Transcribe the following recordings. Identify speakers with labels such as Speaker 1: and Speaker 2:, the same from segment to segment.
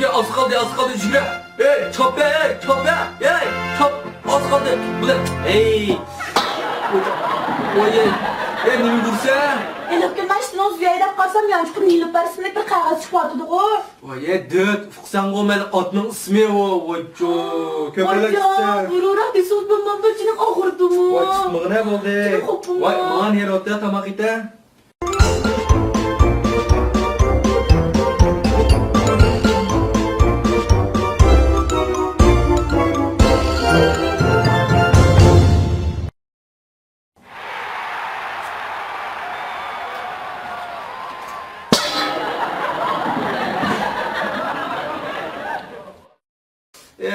Speaker 1: az kaldı Şükrü. Hey çap be hey çap az kaldı. Bu da hey. Oye nimi dursa.
Speaker 2: Elokka ben o ziyade kalsam yanlış kur nilip versinde bir kağıt çıkardı da o.
Speaker 1: Oye döt fıksan gomen atның ismi o. Oço köpeler
Speaker 2: çıksa. Bururak disos bulmam da içinin ağırdı mı?
Speaker 1: Oy çıkmağına buldu. Vay man yer otta tamak ite.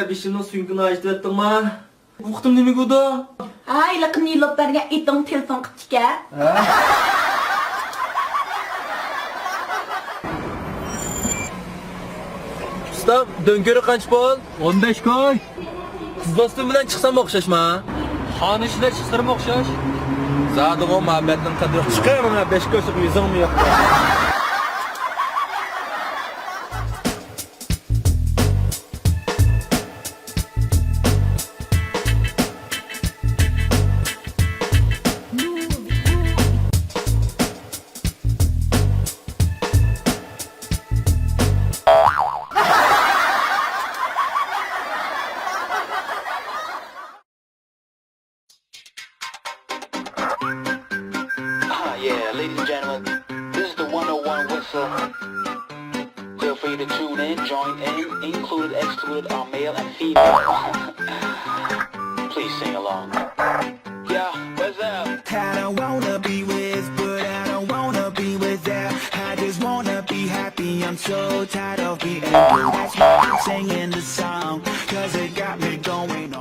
Speaker 1: Bir şeyin suyunu açtı ettin mi? Uqtim nimi go'da?
Speaker 2: Ha, ilaqim nilip bergen itin telefon qıtıka.
Speaker 1: Ustam, dönkörü qancha pul?
Speaker 3: 15 koy.
Speaker 1: Qiz do'stim bilan chiqsam o'xshashmi?
Speaker 3: Xon ishlar chiqtirib o'xshash.
Speaker 1: Zadim o muhabbatning qadri yo'q. Chiqay mana 5 ko'sib yuzingmi yo'q.
Speaker 4: Yeah, ladies and gentlemen, this is the 101 whistle. Feel free to tune in, join in, included, excluded, are male and female. Please sing along. Yeah, what's up?
Speaker 5: I don't wanna be with, but I don't wanna be with that. I just wanna be happy, I'm so tired of being blue. That's why I'm singing the song, cause it got me going on.